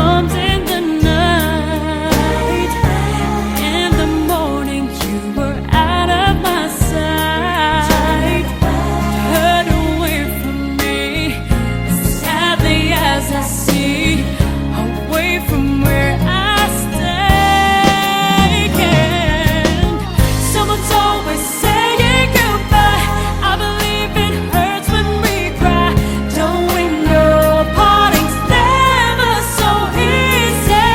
comes in the night. In the morning you were out of my sight. Turn away from me, sadly as I see, away from where I stay. And someone's always saying goodbye. I believe it hurts when we cry. Don't we know parting's never so easy?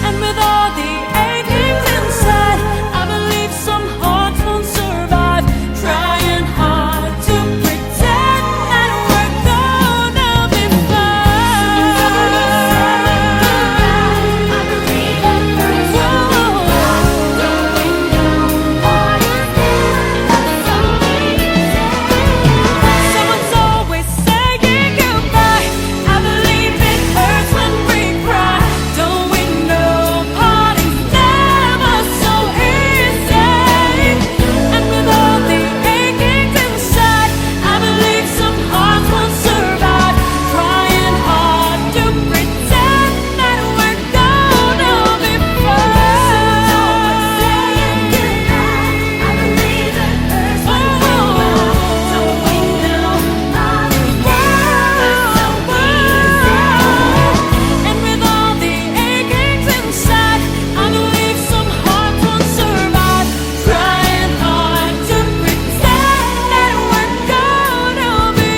And with all the achings inside, I believe some hearts won't survive. Trying hard to pretend that we're gonna be fine. I believe it hurts when we cry. Don't we know parting's never so easy? Someone's always saying goodbye. I believe it hurts when we cry. Don't we know parting's never so easy? And with all the achings inside, I believe some hearts won't survive. Trying hard to pretend that we're gonna be fine. I believe it hurts when we cry. Don't we know parting's never so easy? And with all the achings inside, I believe some hearts won't survive. Trying hard to pretend that we're gonna be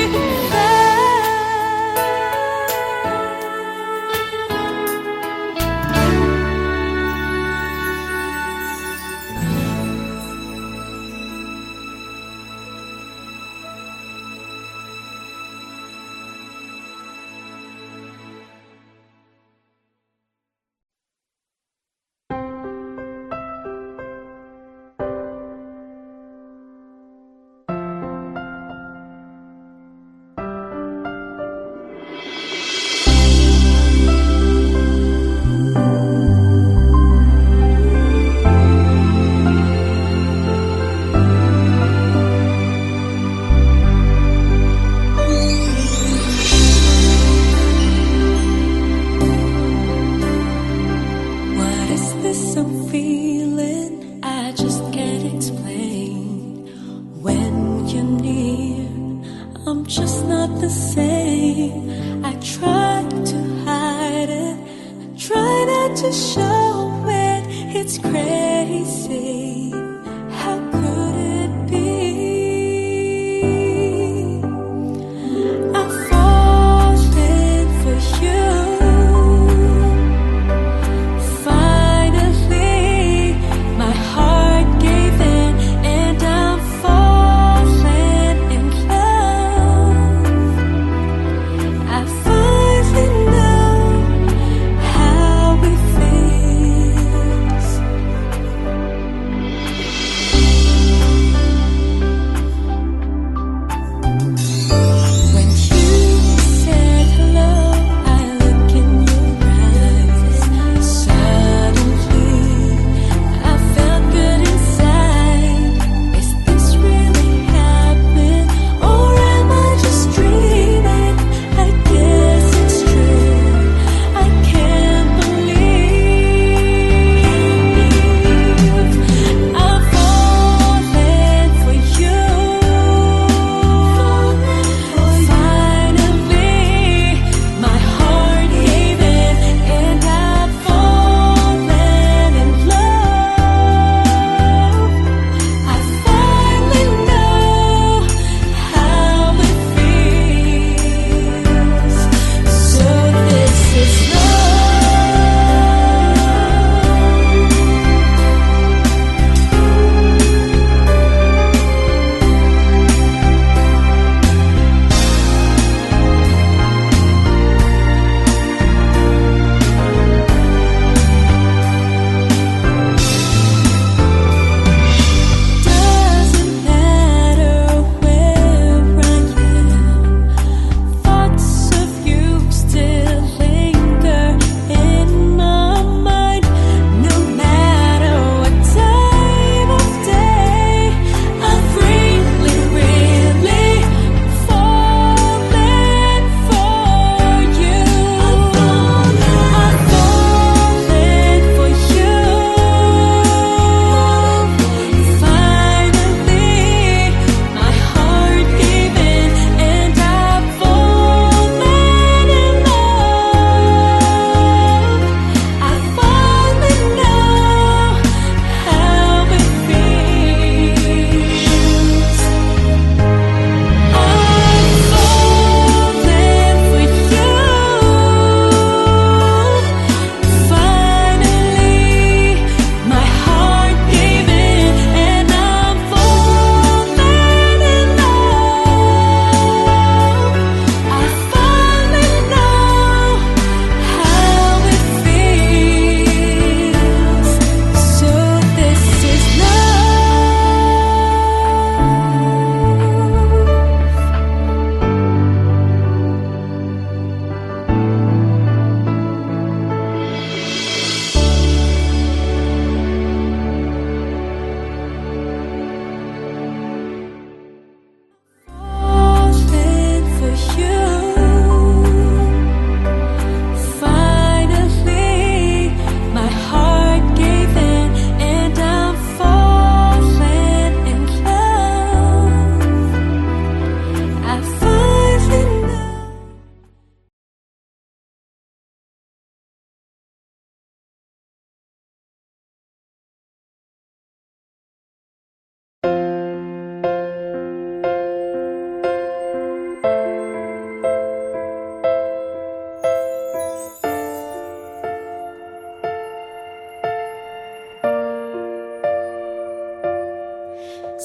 What is this I'm feeling? I just can't explain. When you're near, I'm just not the same. I try to hide it, I try not to show it. It's crazy. How could it be? I'm falling for you. Finally, my heart gave in, and I'm falling in love. I finally know how it feels.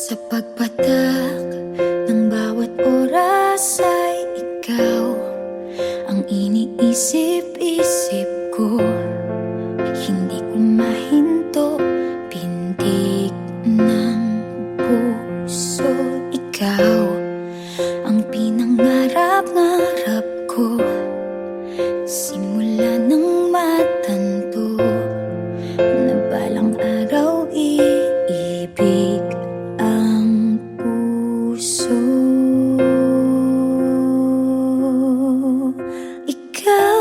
Sa pagpatak ng bawat oras ay ikaw ang iniisip-isip ko. Hindi ko mahinto, pintig ng puso. Ikaw ang pinangarap-ngarap ko, simula ng matanto na balang araw iibig ang puso. Ikaw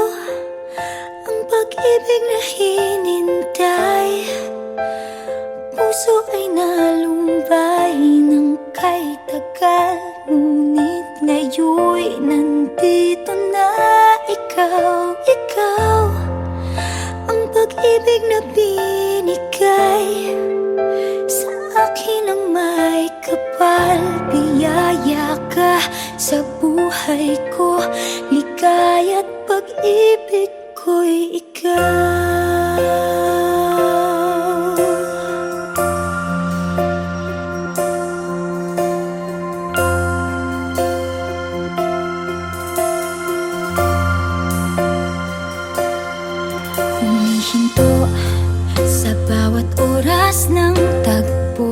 ang pag-ibig na hinintay, puso ay nalumbay ng kay tagal, ngunit ngayon'y nandito na ikaw. Ikaw ang pag-ibig na binigay sa akin ang may kapal. Biyaya ka sa buhay ko, ligaya't pag-ibig ko'y ikaw. Humihinto sa bawat oras ng tagpo,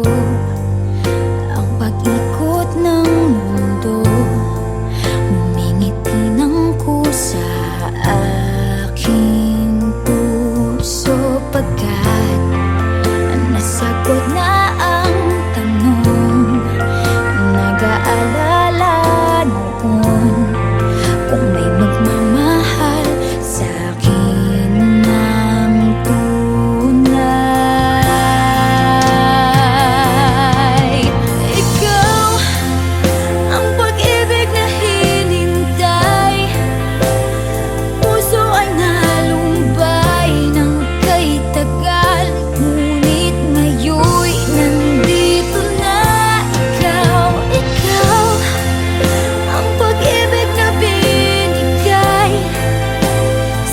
ang pag-ikot ng mundo, ngumingiti ng kusa aking puso. Pagkat nasagot na ang tanong, nag-aalala noon kung may magmamahal sa'kin ng tunay. Ikaw ang pag-ibig na hinintay, puso ay nalumbay ng kay tagal, ngunit ngayon'y nandito na ikaw. Ikaw ang pag-ibig na binigay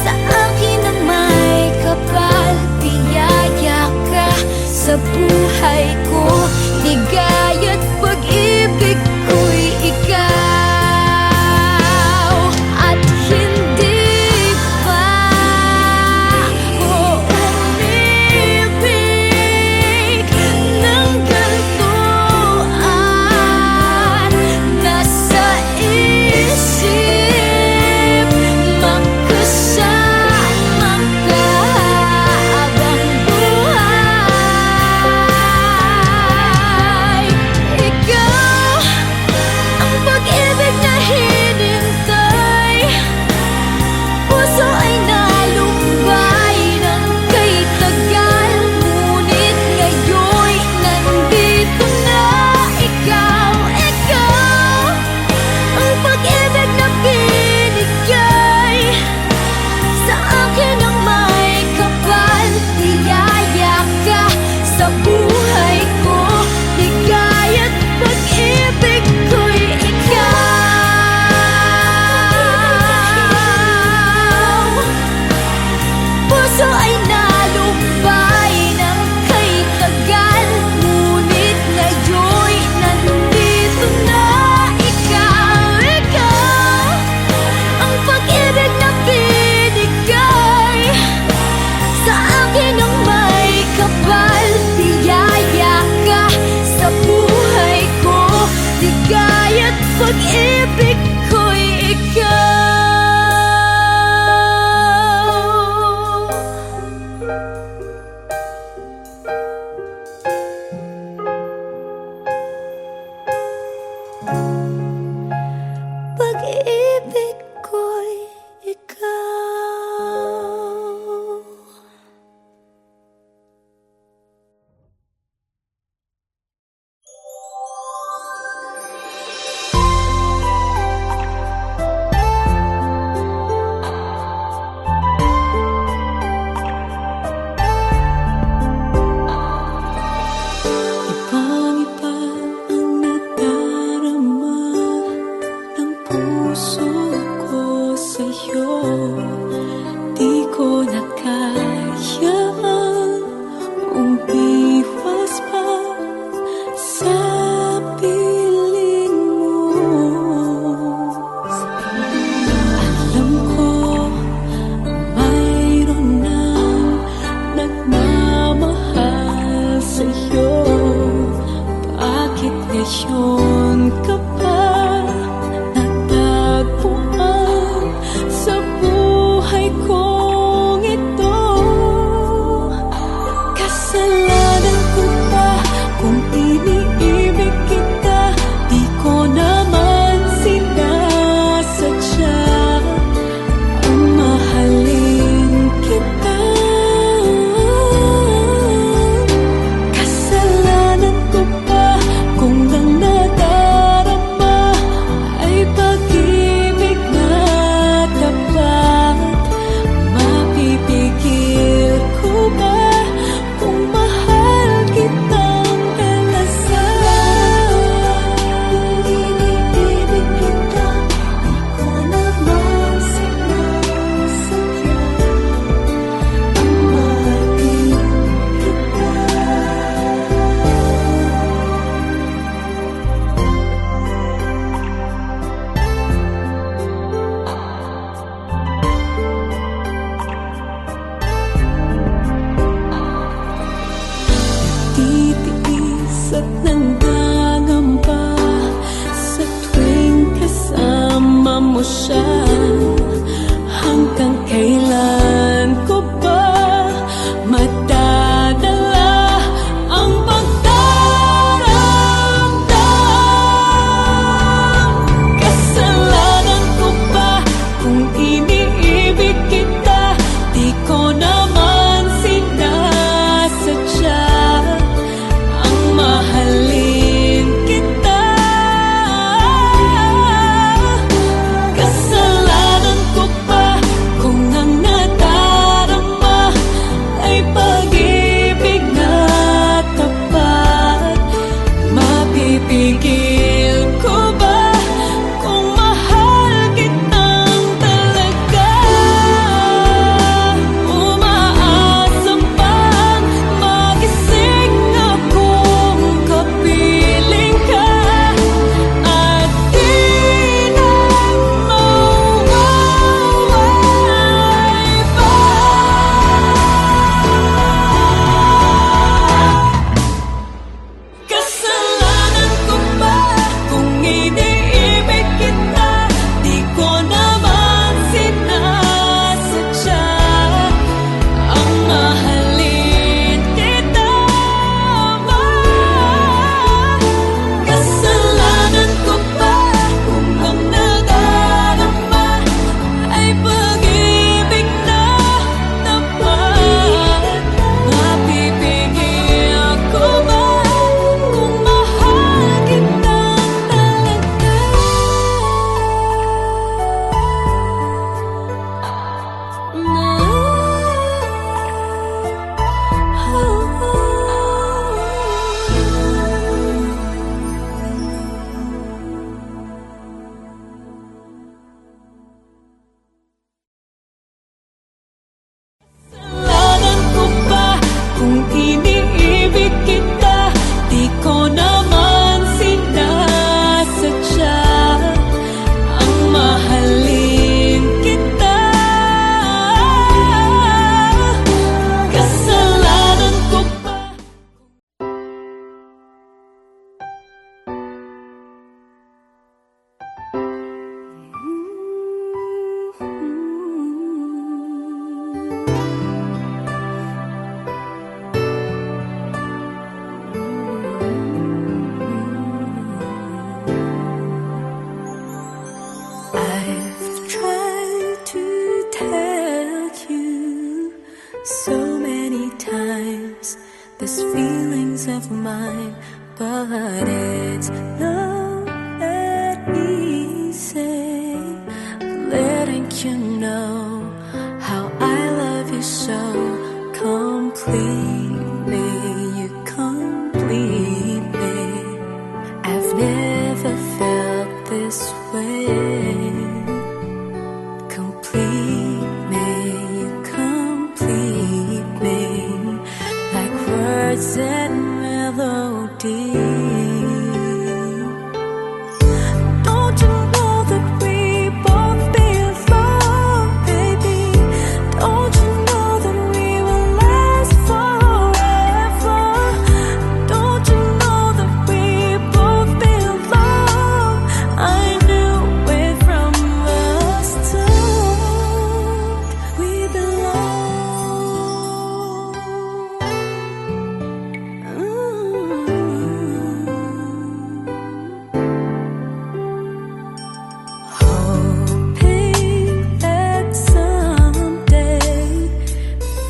sa akin ang may kapal. Biyaya ka sa buhay ko, ligaya't pag-ibig ko'y ikaw. At hindi pa ko umibig ng ganito, at nasa isip magkasama ka habang buhay. Ikaw ang pag-ibig na hinintay, puso ay nalumbay ng kay tagal, ngunit ngayon'y nandito na ikaw. Ikaw ang pag-ibig na binigay sa akin ang may kapal. Biyaya ka sa buhay ko, ligaya't pag-ibig ko'y ikaw. Puso ay nalumbay ng kay tagal, ngunit ngayon'y nandito na ikaw. Ikaw ang pag-ibig na binigay sa akin ang may kapal. Biyaya ka sa buhay ko, ligaya't pag-ibig ko'y ikaw. Pag-ibig ko'y ikaw. Ibang-iba ang nadarama ng puso ko sa'yo. Di ko na kayang umiwas pa sa so many times. These feelings of mine, but it's not that easy. Letting you know how I love you so completely. You complete me. I've never felt this way. Complete me, you complete me, like words and melody. Don't you know that we both belong, baby? Don't you know that we will last forever? Don't you know that we both belong? I knew it from the start. We hoping that someday,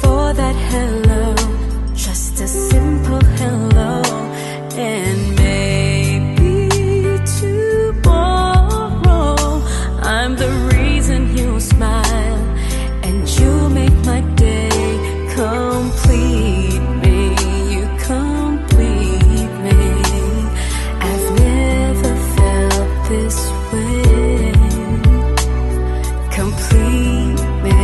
for that hello, just a simple hello, and maybe tomorrow I'm the reason you smile and you make my day. Complete me, you complete me. I've never felt this way. Complete me,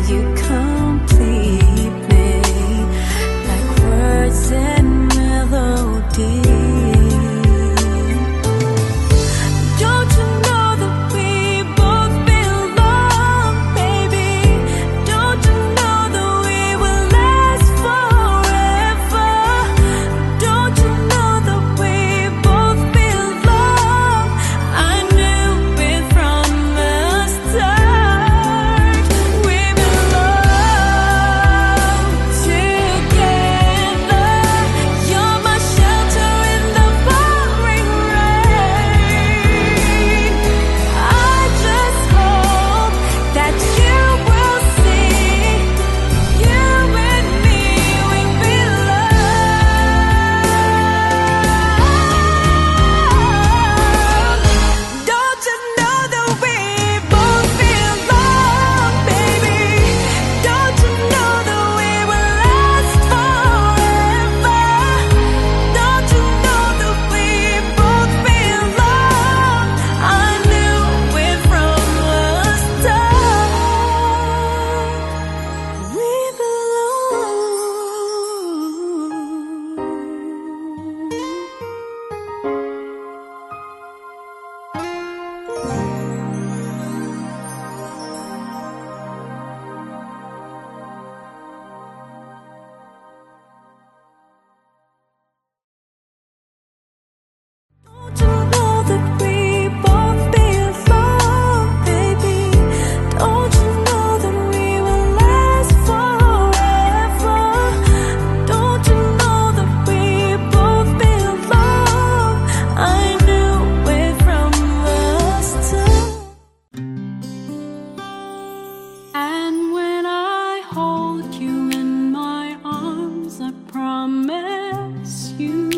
you complete me, like words and melody. Don't you know that we both belong, baby? Don't you know that we will last forever? Don't you know that we both belong? I knew it from the start. We belong together. You're my shelter in the pouring rain. I just hope that you will see, you and me, we belong. Don't you know that we both belong, baby? Don't you know that we will last forever? Don't you know that we both belong? I knew it from the start. We Don't you know that we both belong, baby? Don't you know that we will last forever? Don't you know that we both belong? I knew it from the start. And when I hold you in my arms, I promise you,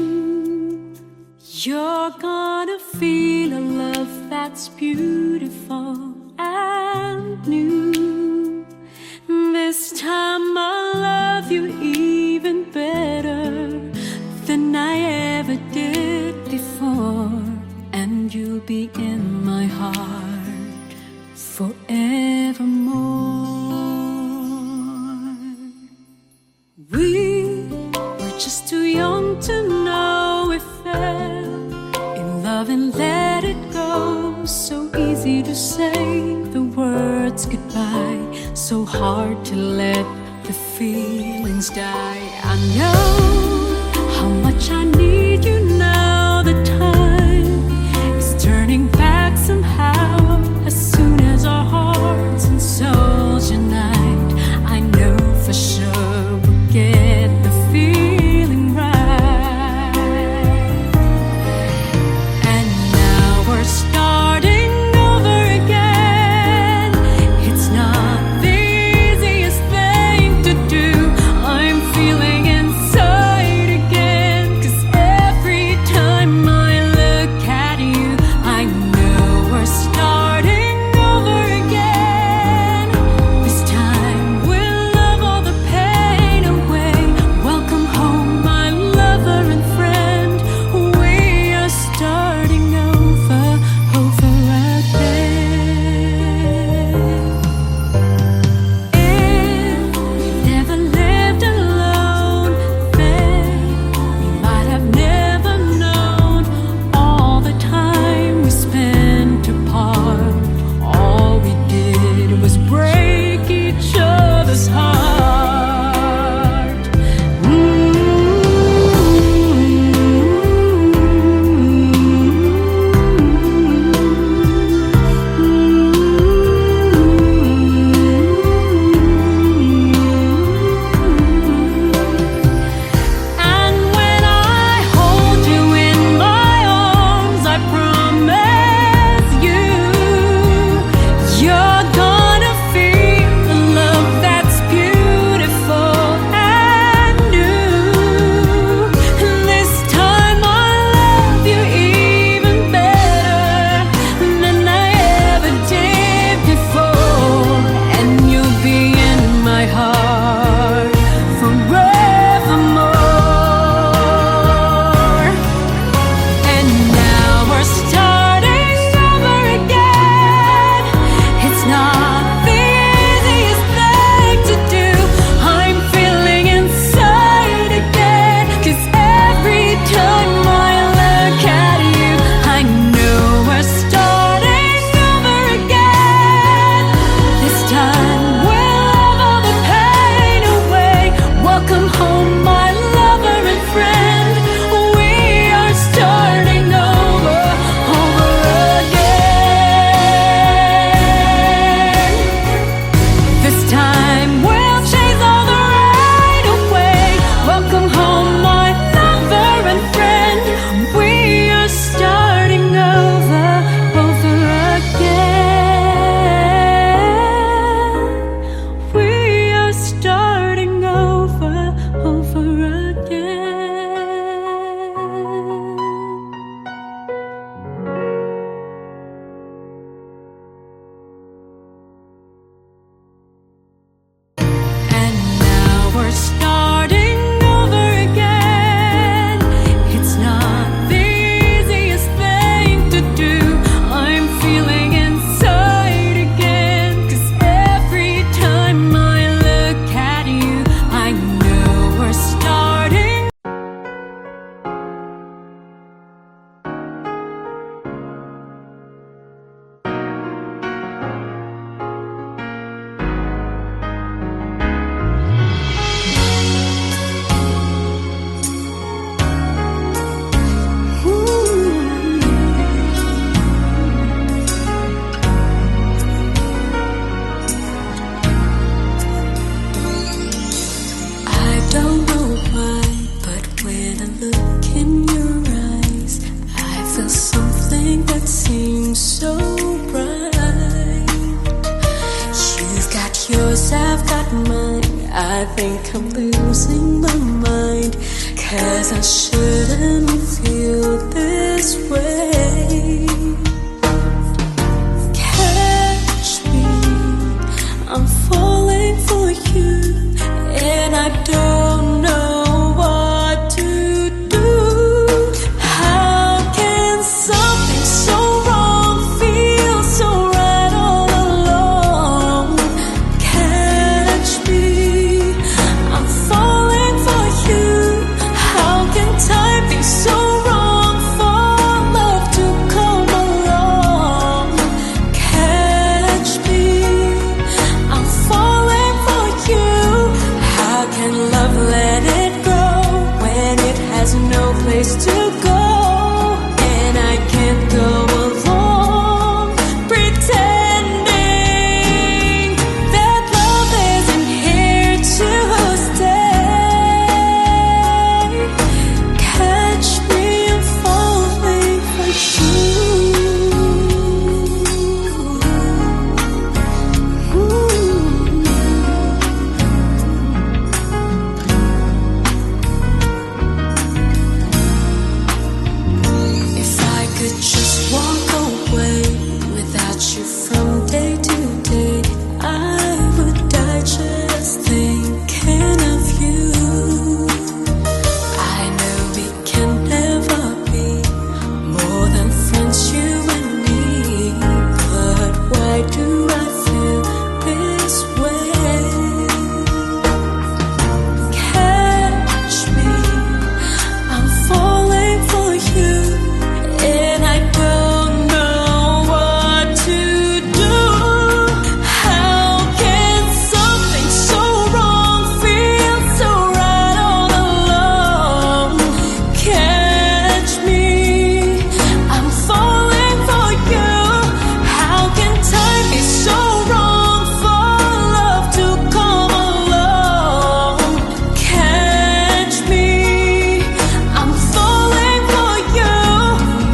you're gonna feel a love that's beautiful and new. This time I'll love you even better than I ever did before, and you'll be in my heart forevermore. We were just too young to know we fell in love and let it go. So easy to say the words goodbye, so hard to let the feelings die. I know how much I need you now. The time is turning back somehow. As soon as our hearts and souls unite, I know for sure we'll get the feeling right. And now we're starting over again. It's not the easiest thing to do. think I'm losing my mind, 'cause I shouldn't feel this way. Catch me, I'm falling for you, and I don't know what to do. How can something so wrong feel so right all along? Catch me, I'm falling for you. How can time be so wrong for love to come along? Catch me, I'm falling for you. How can love let it go when it has no place to go? And I can't go along pretending that love isn't here to stay. Catch me, I'm falling for you. If I could just walk away without you from day to day, I would die just thinking of you. I know we can never be more than friends, you and me, but why do I feel this way? Catch me, I'm falling for you, and I don't know what to do. How can something so wrong feel so right all along? Catch me, I'm falling for you. How can time be so wrong for love to come along? Catch me, I'm falling for you.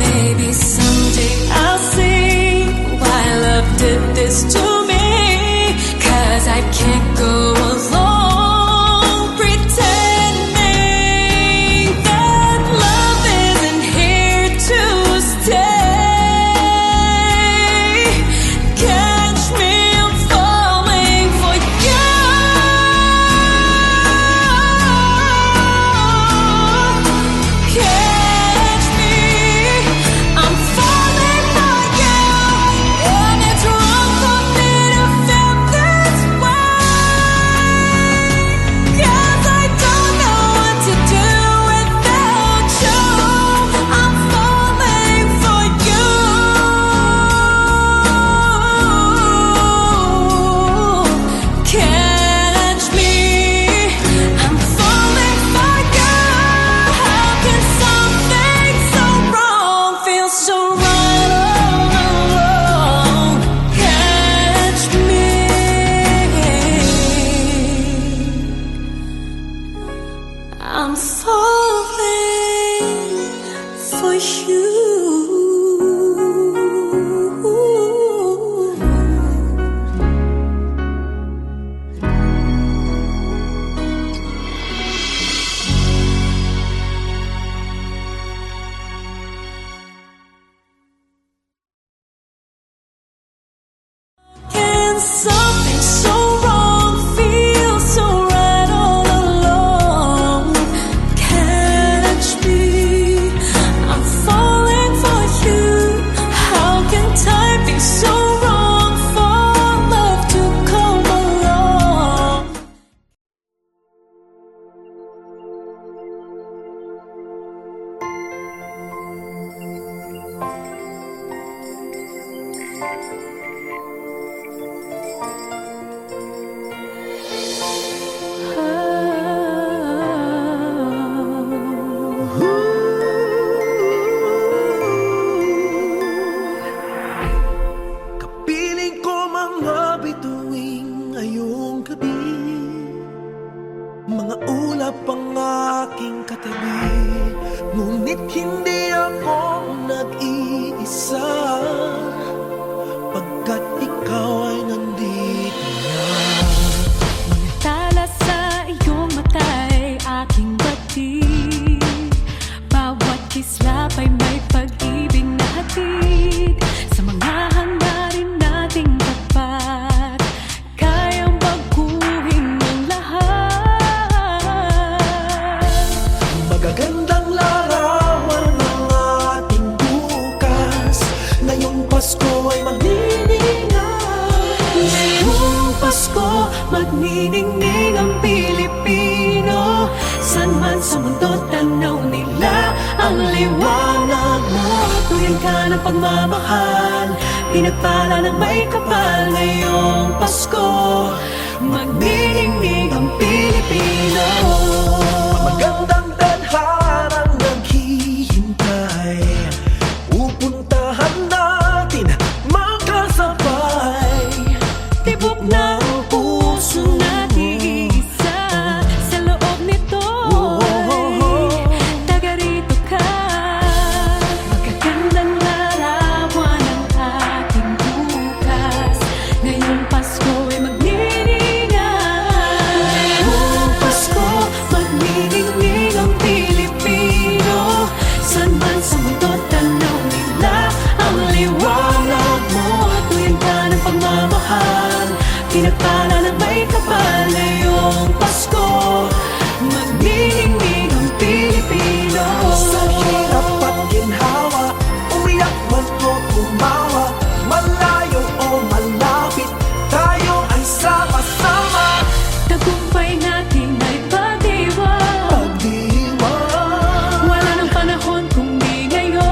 Maybe someday I'll see why love did this to me, 'cause I can't go along pretending that love isn't here to stay. Catch me, I'm falling for you. Catch me, I'm falling for you, and it's wrong for me to feel this way, 'cause I don't know what to do without you. I'm falling for you. Catch me, I'm falling for you. How can something so wrong feel so right all along? Catch me, I'm falling for you. Can something so wrong feel so right all along? Catch me, I'm falling for you. How can time be so wrong for love to come along? Kapiling ko mga bituing ngayong gabi, mga ulap ang aking katabi, ngunit hindi ako nag-iisa, pagkat ikaw ay nandito na. Tala sa ng pagmamahal, pinagpala ng may kapal ngayong Pasko. Magniningning ang Pilipino. Magandang tadharang naghihintay, pupuntahan natin magkasabay. Tibok ng puso na iisa sa loob nito'y taga rito ka. Magagandang larawan ng ating bukas. Ngayong Pasko ay magniningay. Ngayong Pasko, Magniningning ang Pilipino. San man sa mundo tanaw nila ang liwanag mo. Tuwing ka ng pagmamahal, pinagpala ng may kapal ngayong Pasko. Magniningning ang Pilipino. sa hirap at ginhawa, umiyak man o tumawa, malayo o malapit, tayo ay sama-sama. Tagumpay natin ay pagdiwang. Pagdiwang, Wala nang panahon kung di ngayon.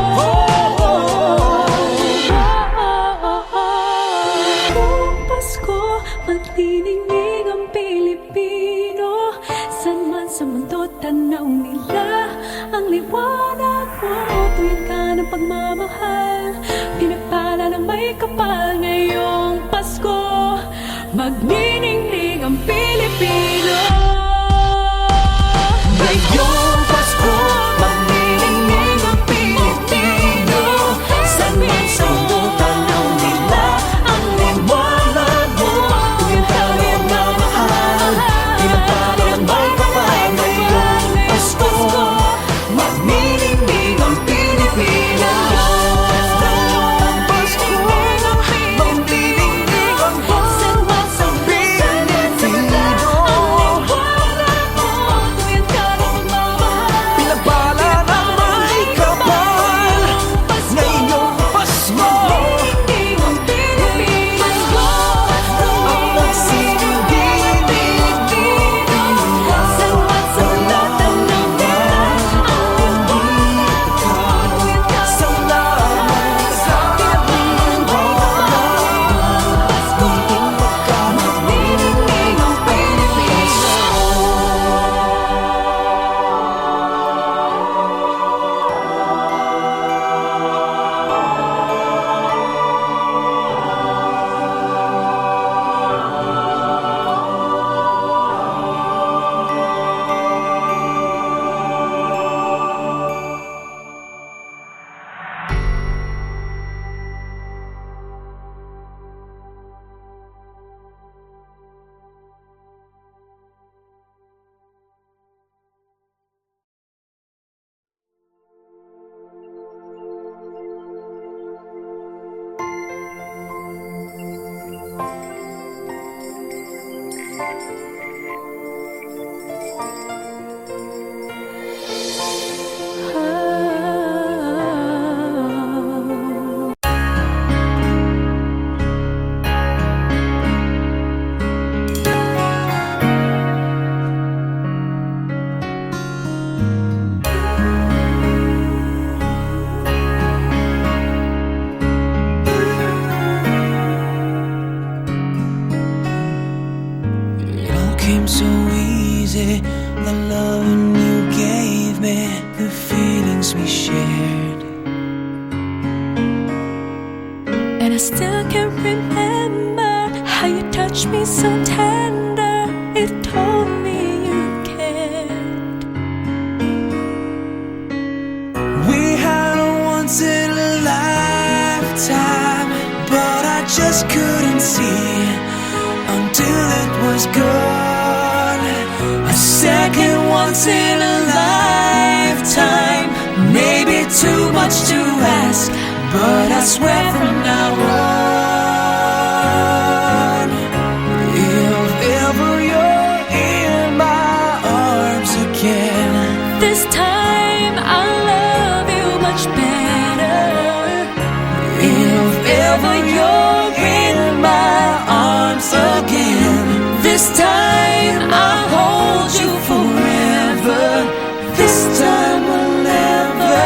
Buong Pasko, magniningning ang Pilipino. San man sa mundo tanaw nila ang liwanag mo. Tuwing ka ng pagmamahal, pinagpala ng may kapal ngayong Pasko. Magniningning ang Pilipino. ngayong Pasko, magniningning ang Pilipino. San man sa mundo tanaw nila ang liwanag mo. Tuwing ka ng pagmamahal, pinagpala ng may kapal ngayong Pasko. Magniningning ang Pilipino. Pasko, magniningning ang bansang Pilipino. Pinagpala ng may kapal ngayong Pasko. Ang nagsisilbing salamat sa ating muling magkamagniningning ang Pilipino. It all came so easy, the loving you gave me, the feelings we shared. And I still can remember how you touched me so tender. It told me you cared. We had a once in a lifetime, but I just couldn't see until it was gone. A second once in a lifetime, maybe too much to ask, but I swear from now on, if ever you're in my arms again, This time I'll love you much better. if ever you're in my arms again, this time I'll hold you forever. This time will never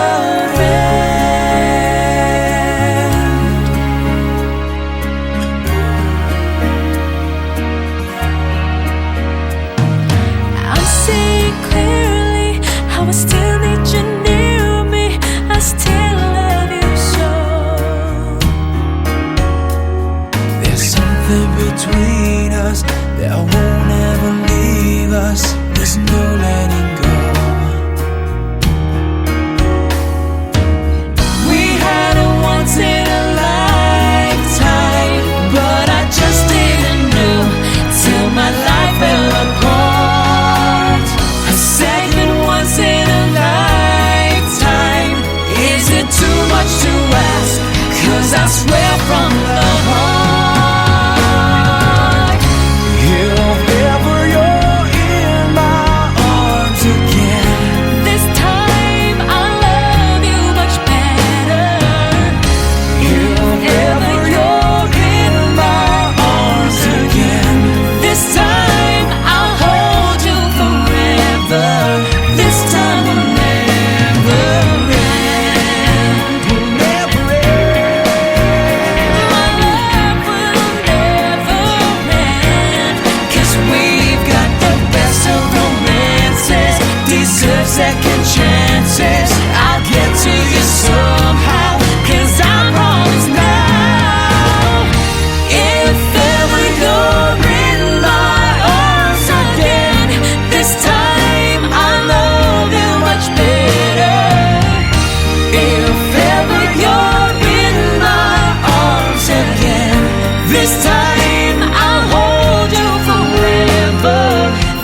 end. there's no letting go. We had a once in a lifetime, but I just didn't know till my life fell apart. A second once in a lifetime, is it too much to ask? 'Cause I swear from the heart, if ever you're in my arms again, This time I'll love you much better. if ever you're in my arms again, This time I'll hold you forever. This time will never end. we'll never end. My love will never end. 'Cause we've got the best of romances, deserve second chances. I'll get to you somehow, 'cause I promise now, if ever you're in my arms again, this time I'll love you much better. If ever you're in my arms again, this time I'll hold you forever.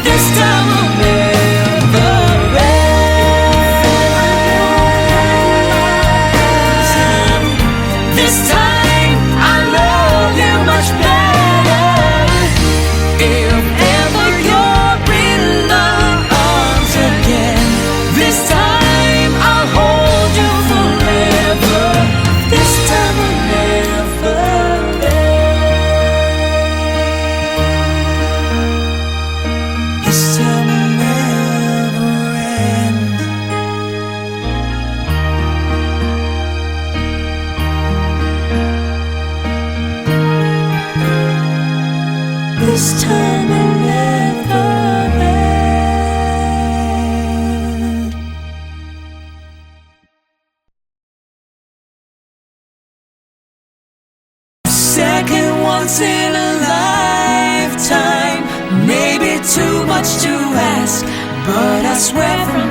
This time will never end. This time I love you much better. If ever you're in my arms again, this time I'll hold you forever. This time will never end. This time will never end. This time will never end. Second once in a lifetime, maybe too much to ask, but I swear from